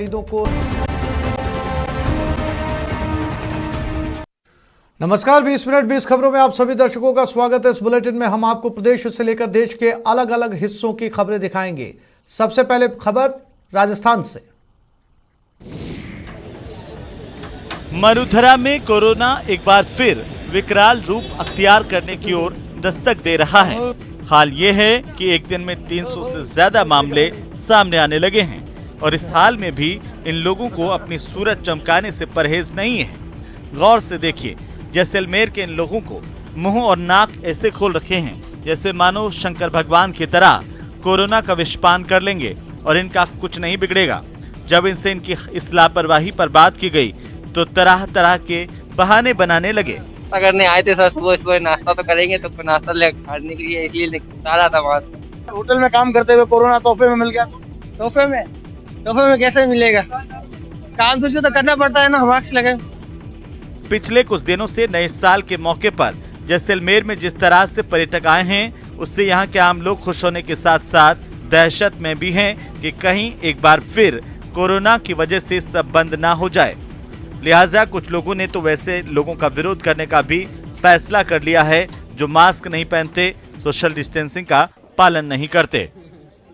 शहीदों को। नमस्कार, 20 मिनट 20 खबरों में आप सभी दर्शकों का स्वागत है। इस बुलेटिन में हम आपको प्रदेश से लेकर देश के अलग अलग हिस्सों की खबरें दिखाएंगे। सबसे पहले खबर राजस्थान से। मरुधरा में कोरोना एक बार फिर विकराल रूप अख्तियार करने की ओर दस्तक दे रहा है। हाल ये है कि एक दिन में 300 से ज्यादा मामले सामने आने लगे हैं और इस हाल में भी इन लोगों को अपनी सूरत चमकाने से परहेज नहीं है। गौर से देखिए, जैसलमेर के इन लोगों को मुंह और नाक ऐसे खोल रखे हैं जैसे मानो शंकर भगवान की तरह कोरोना का विषपान कर लेंगे और इनका कुछ नहीं बिगड़ेगा। जब इनसे इनकी इस लापरवाही पर बात की गई तो तरह तरह के बहाने बनाने लगे। अगर नहीं आए थे सर, सुबह नाश्ता तो करेंगे, तो नाश्ता ले खाने के लिए इसलिए सारा था वहाँ। होटल में काम करते हुए कोरोना तोहफे में मिल गया। तोहफे में कैसे मिलेगा? काम तो करना पड़ता है ना, मार्क्स लगे। पिछले कुछ दिनों से नए साल के मौके पर जैसलमेर में जिस तरह से पर्यटक आए हैं, उससे यहाँ के आम लोग खुश होने के साथ साथ दहशत में भी हैं कि कहीं एक बार फिर कोरोना की वजह से सब बंद ना हो जाए। लिहाजा कुछ लोगों ने तो वैसे लोगों का विरोध करने का भी फैसला कर लिया है जो मास्क नहीं पहनते, सोशल डिस्टेंसिंग का पालन नहीं करते।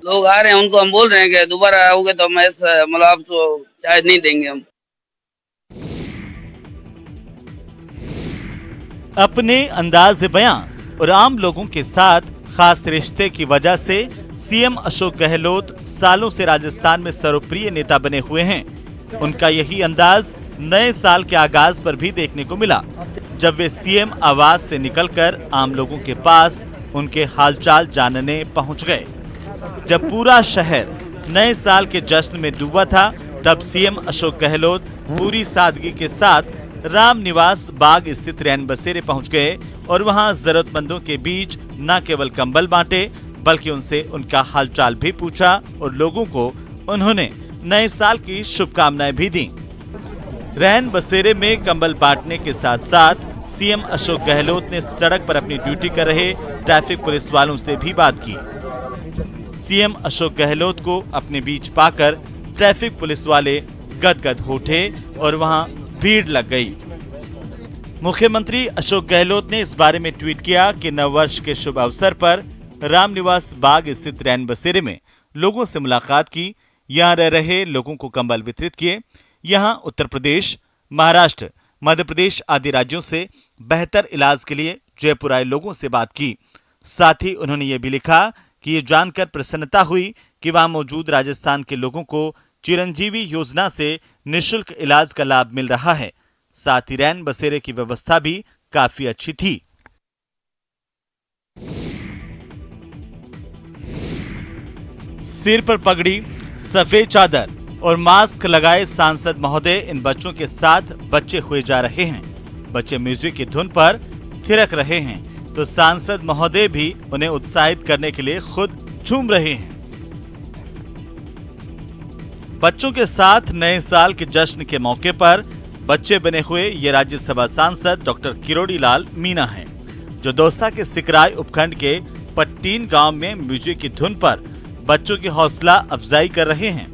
लोग आ रहे हैं, उनको हम बोल रहे हैं कि दोबारा आओगे तो हम ऐसा मतलब आपको चार्ज नहीं देंगे हम। अपने अंदाज बयां और आम लोगों के साथ खास रिश्ते की वजह से सीएम अशोक गहलोत सालों से राजस्थान में सर्वप्रिय नेता बने हुए हैं। उनका यही अंदाज नए साल के आगाज पर भी देखने को मिला, जब वे सीएम आवास से निकलकर आम लोगों के पास उनके हालचाल जानने पहुंच गए। जब पूरा शहर नए साल के जश्न में डूबा था, तब सीएम अशोक गहलोत पूरी सादगी के साथ रामनिवास बाग स्थित रैन बसेरे पहुंच गए और वहां जरूरतमंदों के बीच न केवल कंबल बांटे बल्कि उनसे उनका हालचाल भी पूछा और लोगों को उन्होंने नए साल की शुभकामनाएं भी दी। रैन बसेरे में कंबल बांटने के साथ साथ सीएम अशोक गहलोत ने सड़क पर अपनी ड्यूटी कर रहे ट्रैफिक पुलिस वालों से भी बात की। सीएम अशोक गहलोत को अपने बीच पाकर ट्रैफिक पुलिस वाले गदगद हो उठे और वहां भीड़ लग गई। मुख्यमंत्री अशोक गहलोत ने इस बारे में ट्वीट किया कि नववर्ष के शुभ अवसर पर रामनिवास बाग स्थित रैन बसेरे में लोगों से मुलाकात की, यहां रह रहे लोगों को कंबल वितरित किए। यहां उत्तर प्रदेश, महाराष्ट्र, मध्य प्रदेश आदि राज्यों से बेहतर इलाज के लिए जयपुर आए लोगों से बात की। साथ ही उन्होंने ये भी लिखा कि ये जानकर प्रसन्नता हुई कि वहां मौजूद राजस्थान के लोगों को चिरंजीवी योजना से निःशुल्क इलाज का लाभ मिल रहा है। साथ ही रैन बसेरे की व्यवस्था भी काफी अच्छी थी। सिर पर पगड़ी, सफेद चादर और मास्क लगाए सांसद महोदय इन बच्चों के साथ बच्चे हुए जा रहे हैं। बच्चे म्यूजिक की धुन पर थिरक रहे हैं तो सांसद महोदय भी उन्हें उत्साहित करने के लिए खुद झूम रहे हैं। बच्चों के साथ नए साल के जश्न के मौके पर बच्चे बने हुए ये राज्यसभा सांसद डॉक्टर किरोड़ी लाल मीणा हैं, जो दौसा के सिकराय उपखंड के पट्टीन गांव में म्यूजिक की धुन पर बच्चों की हौसला अफजाई कर रहे हैं।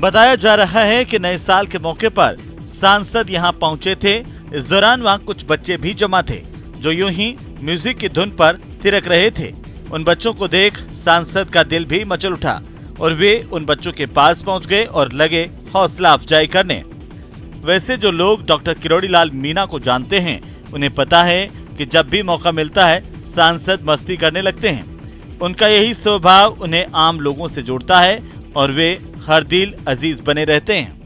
बताया जा रहा है कि नए साल के मौके पर सांसद यहां पहुंचे थे। इस दौरान वहां कुछ बच्चे भी जमा थे जो यूं ही म्यूजिक की धुन पर थिरक रहे थे। उन बच्चों को देख सांसद का दिल भी मचल उठा और वे उन बच्चों के पास पहुंच गए और लगे हौसला अफजाई करने। वैसे जो लोग डॉक्टर किरोड़ी लाल मीणा को जानते हैं, उन्हें पता है कि जब भी मौका मिलता है सांसद मस्ती करने लगते हैं। उनका यही स्वभाव उन्हें आम लोगों से जोड़ता है और वे हर दिल अजीज बने रहते हैं।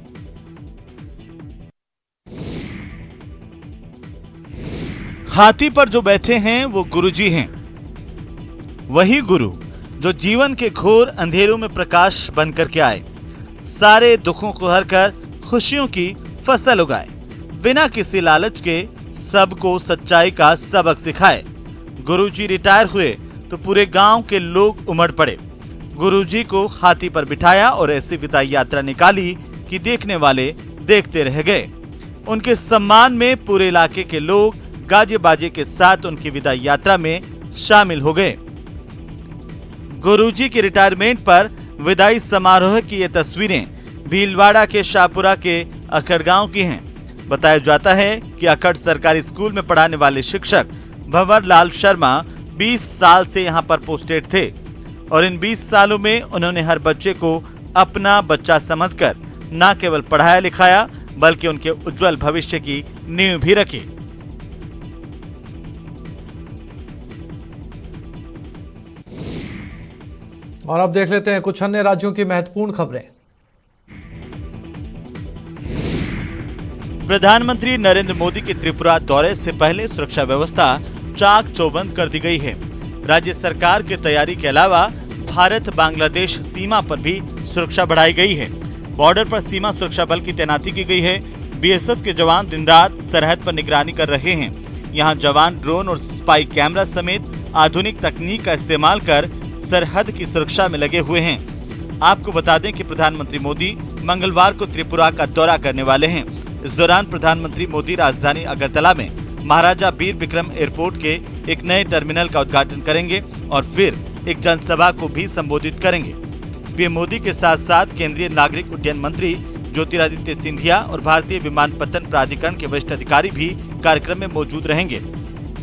हाथी पर जो बैठे हैं वो गुरुजी हैं, वही गुरु जो जीवन के घोर अंधेरों में प्रकाश बनकर के आए, सारे दुखों को हरकर खुशियों की फसल उगाए, बिना किसी लालच के सबको सच्चाई का सबक सिखाए। गुरुजी रिटायर हुए तो पूरे गांव के लोग उमड़ पड़े। गुरुजी को हाथी पर बिठाया और ऐसी विदाई यात्रा निकाली कि देखने वाले देखते रह गए। उनके सम्मान में पूरे इलाके के लोग गाजे बाजे के साथ उनकी विदाई यात्रा में शामिल हो गए। गुरुजी के रिटायरमेंट पर विदाई समारोह की ये तस्वीरें भीलवाड़ा के शाहपुरा के अखड़ गांव की हैं। बताया जाता है कि अखड़ सरकारी स्कूल में पढ़ाने वाले शिक्षक भंवर लाल शर्मा 20 साल से यहां पर पोस्टेड थे और इन 20 सालों में उन्होंने हर बच्चे को अपना बच्चा समझकर न केवल पढ़ाया लिखाया बल्कि उनके उज्जवल भविष्य की नींव भी रखी। और अब देख लेते हैं कुछ अन्य राज्यों की महत्वपूर्ण खबरें। प्रधानमंत्री नरेंद्र मोदी के त्रिपुरा दौरे से पहले सुरक्षा व्यवस्था चाक चौबंद कर दी गई है। राज्य सरकार की तैयारी के अलावा भारत बांग्लादेश सीमा पर भी सुरक्षा बढ़ाई गई है। बॉर्डर पर सीमा सुरक्षा बल की तैनाती की गई है। बीएसएफ के जवान दिन रात सरहद पर निगरानी कर रहे हैं। यहां जवान ड्रोन और स्पाई कैमरा समेत आधुनिक तकनीक का इस्तेमाल कर सरहद की सुरक्षा में लगे हुए हैं। आपको बता दें कि प्रधानमंत्री मोदी मंगलवार को त्रिपुरा का दौरा करने वाले हैं। इस दौरान प्रधानमंत्री मोदी राजधानी अगरतला में महाराजा बीर बिक्रम एयरपोर्ट के एक नए टर्मिनल का उद्घाटन करेंगे और फिर एक जनसभा को भी संबोधित करेंगे। पीएम मोदी के साथ साथ केंद्रीय नागरिक उड्डयन मंत्री ज्योतिरादित्य सिंधिया और भारतीय विमानपत्तन प्राधिकरण के वरिष्ठ अधिकारी भी कार्यक्रम में मौजूद रहेंगे।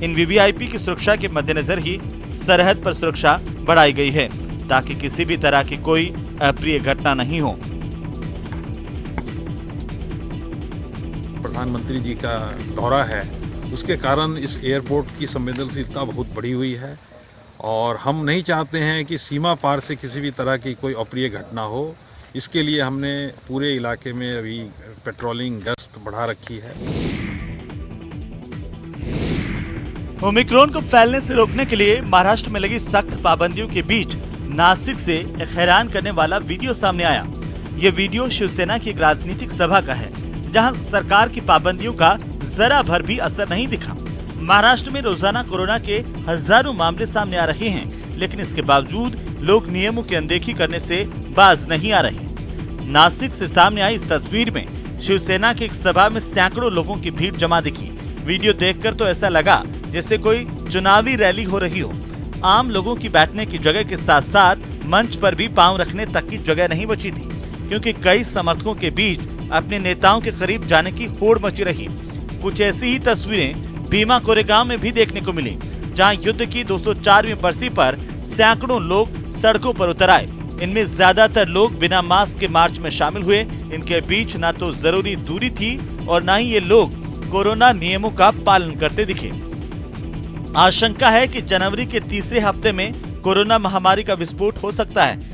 इन वीवीआईपी की सुरक्षा के मद्देनजर ही सरहद पर सुरक्षा बढ़ाई गई है ताकि किसी भी तरह की कोई अप्रिय घटना नहीं हो। प्रधानमंत्री जी का दौरा है, उसके कारण इस एयरपोर्ट की संवेदनशीलता बहुत बढ़ी हुई है और हम नहीं चाहते हैं कि सीमा पार से किसी भी तरह की कोई अप्रिय घटना हो। इसके लिए हमने पूरे इलाके में अभी पेट्रोलिंग गश्त बढ़ा रखी है। ओमिक्रॉन को फैलने से रोकने के लिए महाराष्ट्र में लगी सख्त पाबंदियों के बीच नासिक से एक हैरान करने वाला वीडियो सामने आया। ये वीडियो शिवसेना की एक राजनीतिक सभा का है जहां सरकार की पाबंदियों का जरा भर भी असर नहीं दिखा। महाराष्ट्र में रोजाना कोरोना के हजारों मामले सामने आ रहे हैं, लेकिन इसके बावजूद लोग नियमों की अनदेखी करने से बाज नहीं आ रहे। नासिक से सामने आई इस तस्वीर में शिवसेना की एक सभा में सैकड़ों लोगों की भीड़ जमा दिखी। वीडियो देखकर तो ऐसा लगा जैसे कोई चुनावी रैली हो रही हो। आम लोगों की बैठने की जगह के साथ साथ मंच पर भी पांव रखने तक की जगह नहीं बची थी, क्योंकि कई समर्थकों के बीच अपने नेताओं के करीब जाने की होड़ मची रही। कुछ ऐसी ही तस्वीरें भीमा कोरेगांव में भी देखने को मिली, जहां युद्ध की 204वीं बरसी पर सैकड़ों लोग सड़कों पर उतर आए। इनमें ज्यादातर लोग बिना मास्क के मार्च में शामिल हुए। इनके बीच न तो जरूरी दूरी थी और न ही ये लोग कोरोना नियमों का पालन करते दिखे। आशंका है कि जनवरी के तीसरे हफ्ते में कोरोना महामारी का विस्फोट हो सकता है।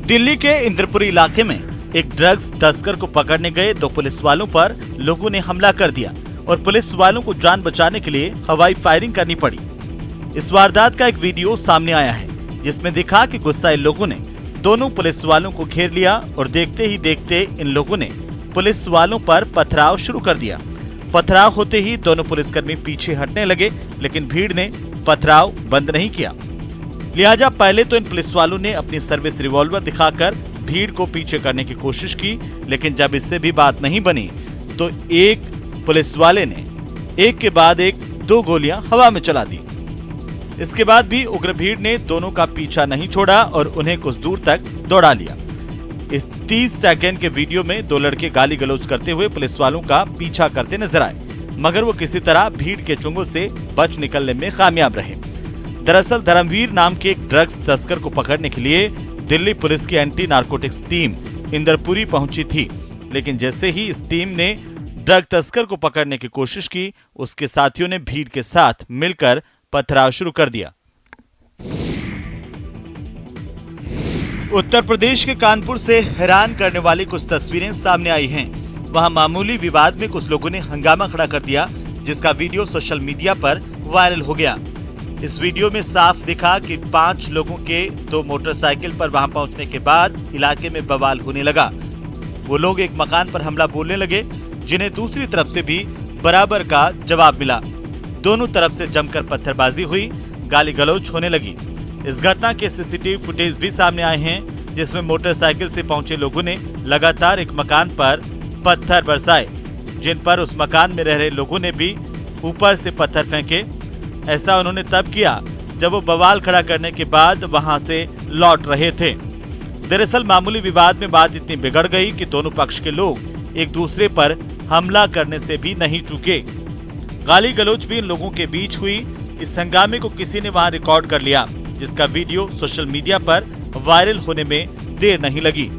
दिल्ली के इंद्रपुरी इलाके में एक ड्रग्स तस्कर को पकड़ने गए 2 पुलिस वालों पर लोगों ने हमला कर दिया और पुलिस वालों को जान बचाने के लिए हवाई फायरिंग करनी पड़ी। इस वारदात का एक वीडियो सामने आया है जिसमें दिखा कि गुस्साए लोगों ने दोनों पुलिस वालों को घेर लिया और देखते ही देखते इन लोगों ने पुलिस वालों पर पथराव शुरू कर दिया। पथराव होते ही दोनों पुलिसकर्मी पीछे हटने लगे, लेकिन भीड़ ने पथराव बंद नहीं किया। लिहाजा पहले तो इन पुलिस वालों ने अपनी सर्विस रिवॉल्वर दिखाकर भीड़ को पीछे करने की कोशिश की, लेकिन जब इससे भी बात नहीं बनी तो एक पुलिस वाले ने एक के बाद एक 2 गोलियां हवा में चला दी। इसके बाद भी उग्र भीड़ ने दोनों का पीछा नहीं छोड़ा और उन्हें कुछ दूर तक दौड़ा लिया। इस 30 सेकंड के वीडियो में 2 लड़के गाली गलौज करते हुए पुलिस वालों का पीछा करते नजर आए, मगर वो किसी तरह भीड़ के चुंगल से बच निकलने में कामयाब रहे। दरअसल धर्मवीर नाम के एक ड्रग्स तस्कर को पकड़ने के लिए दिल्ली पुलिस की एंटी नारकोटिक्स टीम इंदरपुरी पहुंची थी, लेकिन जैसे ही इस टीम ने ड्रग तस्कर को पकड़ने की कोशिश की, उसके साथियों ने भीड़ के साथ मिलकर पथराव शुरू कर दिया। उत्तर प्रदेश के कानपुर से हैरान करने वाली कुछ तस्वीरें सामने आई हैं। वहां मामूली विवाद में कुछ लोगों ने हंगामा खड़ा कर दिया, जिसका वीडियो सोशल मीडिया पर वायरल हो गया। इस वीडियो में साफ दिखा कि 5 लोगों के 2 मोटरसाइकिल पर वहां पहुंचने के बाद इलाके में बवाल होने लगा। वो लोग एक मकान पर हमला बोलने लगे, जिन्हें दूसरी तरफ से भी बराबर का जवाब मिला। दोनों तरफ से जमकर पत्थरबाजी हुई, गाली गलौज होने लगी। इस घटना के सीसीटीवी फुटेज भी सामने आए हैं, जिसमें मोटरसाइकिल से पहुंचे लोगों ने लगातार एक मकान पर पत्थर बरसाए, जिन पर उस मकान में रह रहे लोगों ने भी ऊपर से पत्थर फेंके। ऐसा उन्होंने तब किया जब वो बवाल खड़ा करने के बाद वहां से लौट रहे थे। दरअसल मामूली विवाद में बात इतनी बिगड़ गई कि दोनों पक्ष के लोग एक दूसरे पर हमला करने से भी नहीं चूके। गाली गलौज भी इन लोगों के बीच हुई। इस हंगामे को किसी ने वहां रिकॉर्ड कर लिया, जिसका वीडियो सोशल मीडिया पर वायरल होने में देर नहीं लगी।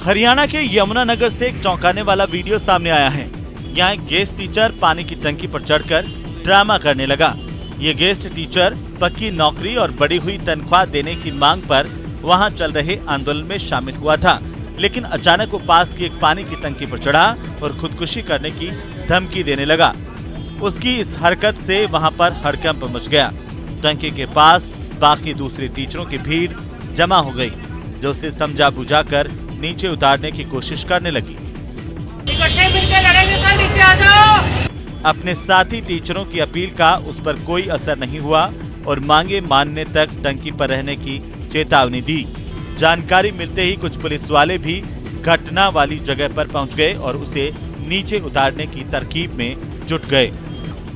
हरियाणा के यमुनानगर से एक चौंकाने वाला वीडियो सामने आया है। यहाँ एक गेस्ट टीचर पानी की टंकी पर चढ़कर ड्रामा करने लगा। ये गेस्ट टीचर पक्की नौकरी और बढ़ी हुई तनख्वाह देने की मांग पर वहां चल रहे आंदोलन में शामिल हुआ था, लेकिन अचानक वो पास की एक पानी की टंकी पर चढ़ा और खुदकुशी करने की धमकी देने लगा। उसकी इस हरकत से वहां पर हड़कंप मच गया। टंकी के पास बाकी दूसरे टीचरों की भीड़ जमा हो गई, जो उसे समझा बुझाकर नीचे उतारने की कोशिश करने लगी। इकट्ठे मिलकर लड़ेंगे, सर नीचे आ जाओ। अपने साथी टीचरों की अपील का उस पर कोई असर नहीं हुआ और मांगे मानने तक टंकी पर रहने की चेतावनी दी। जानकारी मिलते ही कुछ पुलिस वाले भी घटना वाली जगह पर पहुंच गए और उसे नीचे उतारने की तरकीब में जुट गए।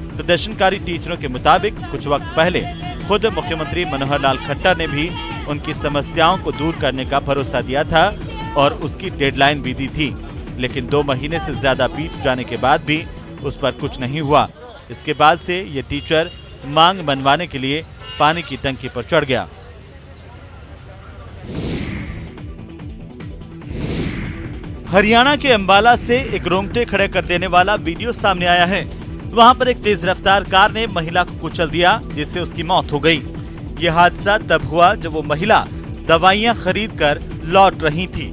प्रदर्शनकारी टीचरों के मुताबिक कुछ वक्त पहले खुद मुख्यमंत्री मनोहर लाल खट्टर ने भी उनकी समस्याओं को दूर करने का भरोसा दिया था और उसकी डेडलाइन भी दी थी, लेकिन 2 महीने से ज्यादा बीत जाने के बाद भी उस पर कुछ नहीं हुआ। इसके बाद से ये टीचर मांग मनवाने के लिए पानी की टंकी पर चढ़ गया। हरियाणा के अंबाला से एक रोंगटे खड़े कर देने वाला वीडियो सामने आया है। वहां पर एक तेज रफ्तार कार ने महिला को कुचल दिया, जिससे उसकी मौत हो गई। यह हादसा तब हुआ जब वो महिला दवाइयां खरीद कर लौट रही थी।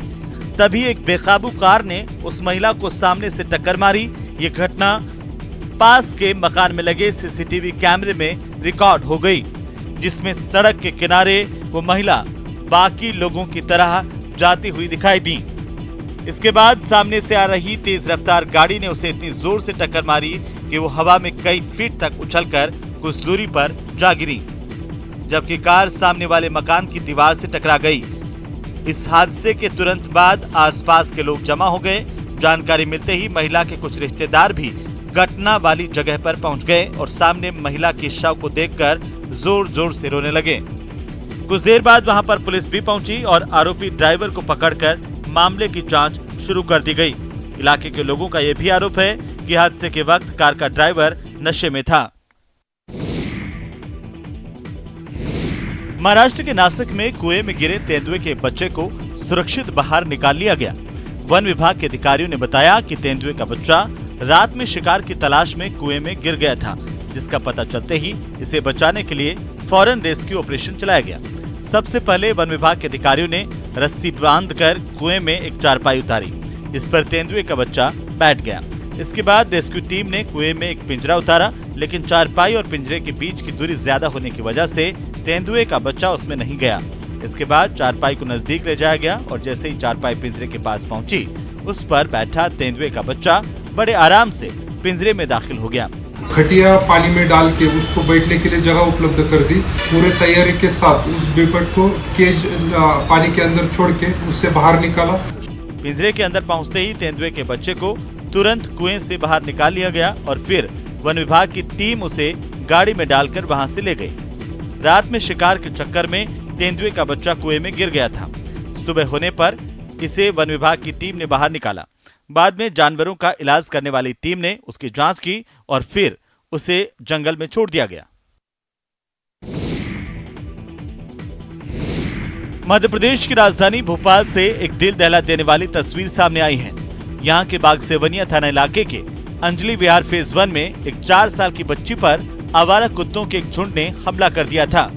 तभी एक बेकाबू कार ने उस महिला को सामने से टक्कर मारी। ये घटना पास के मकान में लगे सीसीटीवी कैमरे में रिकॉर्ड हो गई, जिसमें सड़क के किनारे वो महिला बाकी लोगों की तरह जाती हुई दिखाई दी। इसके बाद सामने से आ रही तेज रफ्तार गाड़ी ने उसे इतनी जोर से टक्कर मारी कि वो हवा में कई फीट तक उछलकर कुछ दूरी पर जा गिरी, जबकि कार सामने वाले मकान की दीवार से टकरा गई। इस हादसे के तुरंत बाद आसपास के लोग जमा हो गए। जानकारी मिलते ही महिला के कुछ रिश्तेदार भी घटना वाली जगह पर पहुंच गए और सामने महिला के शव को देखकर जोर जोर से रोने लगे। कुछ देर बाद वहां पर पुलिस भी पहुंची और आरोपी ड्राइवर को पकड़कर मामले की जांच शुरू कर दी गई। इलाके के लोगों का यह भी आरोप है कि हादसे के वक्त कार का ड्राइवर नशे में था। महाराष्ट्र के नासिक में कुएं में गिरे तेंदुए के बच्चे को सुरक्षित बाहर निकाल लिया गया। वन विभाग के अधिकारियों ने बताया कि तेंदुए का बच्चा रात में शिकार की तलाश में कुएं में गिर गया था, जिसका पता चलते ही इसे बचाने के लिए फौरन रेस्क्यू ऑपरेशन चलाया गया। सबसे पहले वन विभाग के अधिकारियों ने रस्सी बांधकर कुएं में एक चारपाई उतारी, इस पर तेंदुए का बच्चा बैठ गया। इसके बाद रेस्क्यू टीम ने कुएं में एक पिंजरा उतारा, लेकिन चारपाई और पिंजरे के बीच की दूरी ज्यादा होने की वजह से तेंदुए का बच्चा उसमें नहीं गया। इसके बाद चारपाई को नजदीक ले जाया गया और जैसे ही चारपाई पिंजरे के पास पहुंची, उस पर बैठा तेंदुए का बच्चा बड़े आराम से पिंजरे में दाखिल हो गया। खटिया पानी में डाल के उसको बैठने के लिए जगह उपलब्ध कर दी। पूरे तैयारी के साथ उस बेपट को केज पानी के अंदर छोड़ के उससे बाहर निकाला। पिंजरे के अंदर पहुंचते ही तेंदुए के बच्चे को तुरंत कुएं से बाहर निकाल लिया गया और फिर वन विभाग की टीम उसे गाड़ी में डालकर वहां से ले गई। रात में शिकार के चक्कर में तेंदुए का बच्चा कुएं में गिर गया था। सुबह होने पर इसे वन विभाग की टीम ने बाहर निकाला। बाद में जानवरों का इलाज करने वाली टीम ने उसकी जांच की और फिर उसे जंगल में छोड़ दिया गया। मध्य प्रदेश की राजधानी भोपाल से एक दिल दहला देने वाली तस्वीर सामने आई है। यहाँ के बागसेवनिया थाना इलाके के अंजलि विहार फेज 1 में एक 4 साल की बच्ची पर आवारा कुत्तों के एक झुंड ने हमला कर दिया था।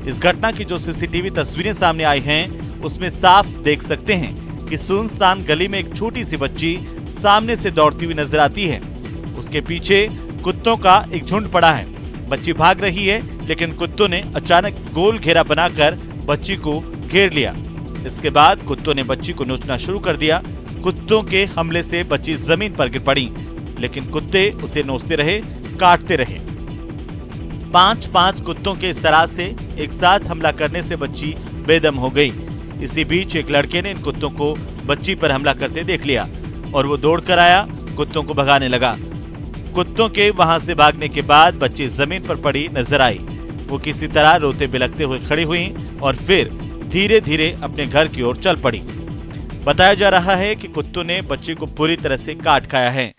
इस घटना की जो सीसीटीवी तस्वीरें सामने आई हैं, उसमें साफ देख सकते हैं कि सुनसान गली में एक छोटी सी बच्ची सामने से दौड़ती हुई नजर आती है। उसके पीछे कुत्तों का एक झुंड पड़ा है। बच्ची भाग रही है, लेकिन कुत्तों ने अचानक गोल घेरा बनाकर बच्ची को घेर लिया। इसके बाद कुत्तों ने बच्ची को नोचना शुरू कर दिया। कुत्तों के हमले से बच्ची जमीन पर गिर पड़ी, लेकिन कुत्ते उसे नोचते रहे, काटते रहे। 5 कुत्तों के इस तरह से एक साथ हमला करने से बच्ची बेदम हो गई। इसी बीच एक लड़के ने इन कुत्तों को बच्ची पर हमला करते देख लिया और वो दौड़कर आया कुत्तों को भगाने लगा। कुत्तों के वहां से भागने के बाद बच्ची जमीन पर पड़ी नजर आई। वो किसी तरह रोते बिलखते हुए खड़ी हुई और फिर धीरे धीरे अपने घर की ओर चल पड़ी। बताया जा रहा है कि कुत्तों ने बच्ची को पूरी तरह से काट खाया है।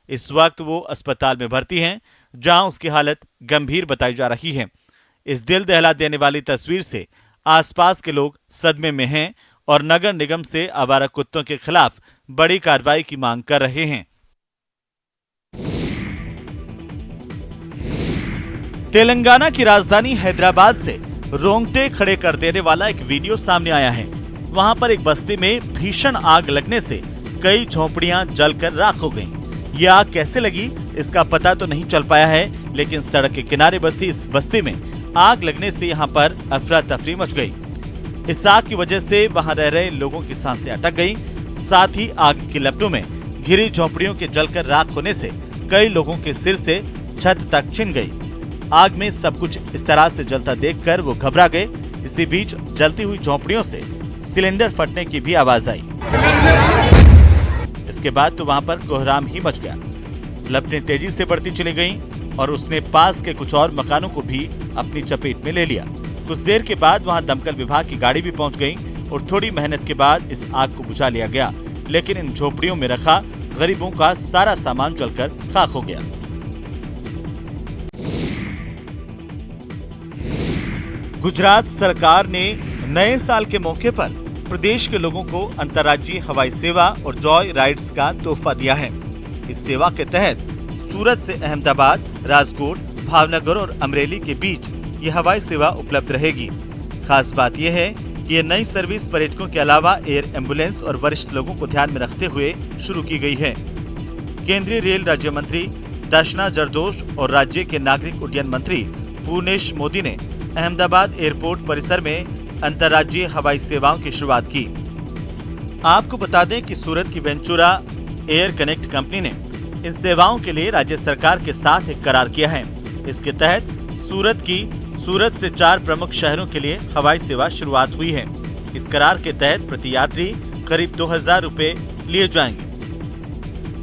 इस वक्त वो अस्पताल में भर्ती हैं, जहां उसकी हालत गंभीर बताई जा रही है। इस दिल दहला देने वाली तस्वीर से आसपास के लोग सदमे में हैं और नगर निगम से आवारा कुत्तों के खिलाफ बड़ी कार्रवाई की मांग कर रहे हैं। तेलंगाना की राजधानी हैदराबाद से रोंगटे खड़े कर देने वाला एक वीडियो सामने आया है। वहां पर एक बस्ती में भीषण आग लगने से कई झोपड़ियां जलकर राख हो गईं। ये आग कैसे लगी इसका पता तो नहीं चल पाया है, लेकिन सड़क के किनारे बसी इस बस्ती में आग लगने से यहां पर अफरा तफरी मच गई। इस आग की वजह से वहां रह रहे लोगों की सांसें अटक गईं। साथ ही आग की लपटों में घिरी झोपड़ियों के जलकर राख होने से कई लोगों के सिर से छत तक छिन गई। आग में सब कुछ इस तरह से जलता देखकर वो घबरा गए। इसी बीच जलती हुई झोपड़ियों से सिलेंडर फटने की भी आवाज आई। इसके बाद तो वहां पर कोहराम ही मच गया। लपटें तेजी से बढ़ती चली गईं और उसने पास के कुछ और मकानों को भी अपनी चपेट में ले लिया। कुछ देर के बाद वहां दमकल विभाग की गाड़ी भी पहुंच गई और थोड़ी मेहनत के बाद इस आग को बुझा लिया गया, लेकिन इन झोपड़ियों में रखा गरीबों का सारा सामान जलकर खाक हो गया। गुजरात सरकार ने नए साल के मौके पर प्रदेश के लोगों को अंतर्राज्यीय हवाई सेवा और जॉय राइड्स का तोहफा दिया है। इस सेवा के तहत सूरत से अहमदाबाद, राजकोट, भावनगर और अमरेली के बीच ये हवाई सेवा उपलब्ध रहेगी। खास बात यह है कि ये नई सर्विस पर्यटकों के अलावा एयर एम्बुलेंस और वरिष्ठ लोगों को ध्यान में रखते हुए शुरू की गई है। केंद्रीय रेल राज्य मंत्री दर्शना जरदोश और राज्य के नागरिक उड्डयन मंत्री पूर्णेश मोदी ने अहमदाबाद एयरपोर्ट परिसर में अंतर्राज्यीय हवाई सेवाओं की शुरुआत की। आपको बता दें कि सूरत की वेंचुरा एयर कनेक्ट कंपनी ने इन सेवाओं के लिए राज्य सरकार के साथ एक करार किया है। इसके तहत सूरत से 4 प्रमुख शहरों के लिए हवाई सेवा शुरुआत हुई है। इस करार के तहत प्रति यात्री करीब 2000 रुपए लिए जाएंगे।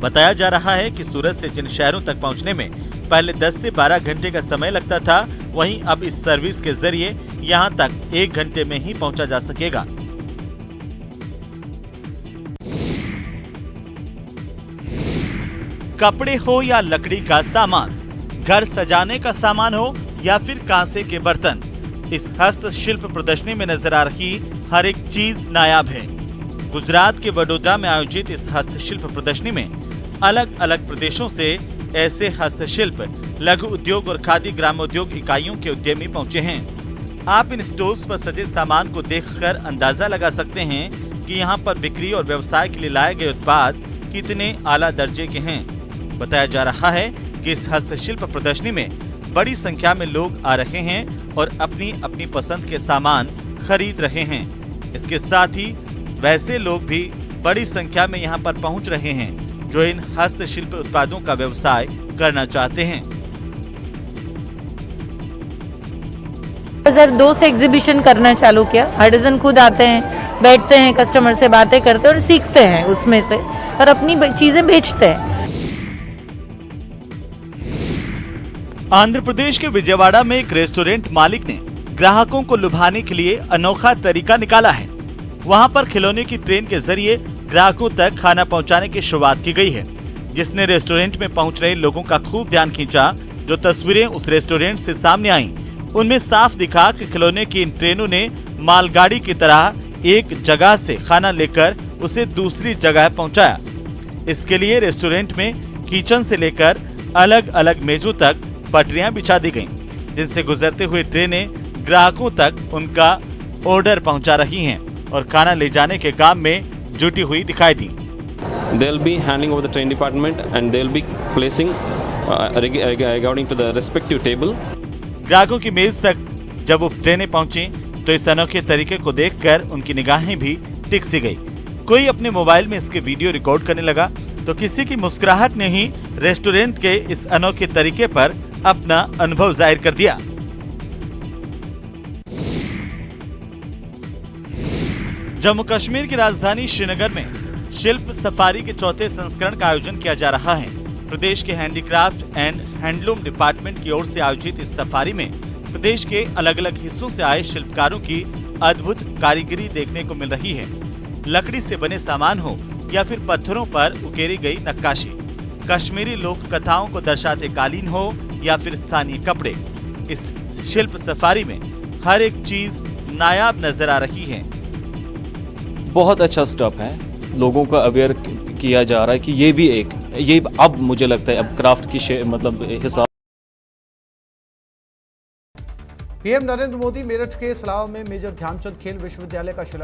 बताया जा रहा है कि सूरत से जिन शहरों तक पहुंचने में पहले 10 से 12 घंटे का समय लगता था, वहीं अब इस सर्विस के जरिए यहां तक 1 घंटे में ही पहुंचा जा सकेगा। कपड़े हो या लकड़ी का सामान, घर सजाने का सामान हो या फिर कांसे के बर्तन, इस हस्तशिल्प प्रदर्शनी में नजर आ रही हर एक चीज नायाब है। गुजरात के वडोदरा में आयोजित इस हस्तशिल्प प्रदर्शनी में अलग अलग प्रदेशों से ऐसे हस्तशिल्प, लघु उद्योग और खादी ग्रामोद्योग इकाइयों के उद्यमी पहुंचे हैं। आप इन स्टोर्स पर सजे सामान को देखकर अंदाजा लगा सकते हैं कि यहां पर बिक्री और व्यवसाय के लिए लाए गए उत्पाद कितने आला दर्जे के हैं। बताया जा रहा है कि इस हस्तशिल्प प्रदर्शनी में बड़ी संख्या में लोग आ रहे हैं और अपनी अपनी पसंद के सामान खरीद रहे हैं। इसके साथ ही वैसे लोग भी बड़ी संख्या में यहां पर पहुंच रहे हैं जो इन हस्तशिल्प उत्पादों का व्यवसाय करना चाहते हैं। 2002 से एग्जीबिशन करना चालू किया। आर्टिजन खुद आते हैं, बैठते हैं, कस्टमर से बातें करते हैं और सीखते हैं उसमें से और अपनी चीजें बेचते हैं। आंध्र प्रदेश के विजयवाड़ा में एक रेस्टोरेंट मालिक ने ग्राहकों को लुभाने के लिए अनोखा तरीका निकाला है। वहां पर खिलौने की ट्रेन के जरिए ग्राहकों तक खाना पहुंचाने की शुरुआत की गई है, जिसने रेस्टोरेंट में पहुंच रहे लोगों का खूब ध्यान खींचा। जो तस्वीरें उस रेस्टोरेंट से सामने आईं, उनमें साफ दिखा कि खिलौने की इन ट्रेनों ने मालगाड़ी की तरह एक जगह से खाना लेकर उसे दूसरी जगह पहुंचाया। इसके लिए रेस्टोरेंट में किचन से लेकर अलग अलग मेजों तक पटरियां बिछा दी गईं, जिनसे गुजरते हुए ट्रेनें ग्राहकों तक उनका ऑर्डर पहुंचा रही हैं और खाना ले जाने के काम में जुटी हुई दिखाई दी। They'll be handing over the train department and they'll be placing according to the respective table. ग्राहकों की मेज तक जब वो ट्रेनें पहुंची तो इस अनोखे तरीके को देखकर उनकी निगाहें भी टिक सी गई। कोई अपने मोबाइल में इसके वीडियो रिकॉर्ड करने लगा तो किसी की मुस्कुराहट ने ही रेस्टोरेंट के इस अनोखे तरीके पर अपना अनुभव जाहिर कर दिया। जम्मू कश्मीर की राजधानी श्रीनगर में शिल्प सफारी के चौथे संस्करण का आयोजन किया जा रहा है। प्रदेश के हैंडीक्राफ्ट एंड हैंडलूम डिपार्टमेंट की ओर से आयोजित इस सफारी में प्रदेश के अलग अलग हिस्सों से आए शिल्पकारों की अद्भुत कारीगरी देखने को मिल रही है। लकड़ी से बने सामान हो या फिर पत्थरों पर उकेरी गई नक्काशी, कश्मीरी लोक कथाओं को दर्शाते कालीन हो या फिर स्थानीय कपड़े, इस शिल्प सफारी में हर एक चीज नायाब नजर आ रही है। बहुत अच्छा स्टफ है, लोगों को अवेयर किया जा रहा है कि ये अब मुझे लगता है अब क्राफ्ट की मतलब हिसाब। पीएम नरेंद्र मोदी मेरठ के इस्लाम में मेजर ध्यानचंद खेल विश्वविद्यालय का शिलान्यास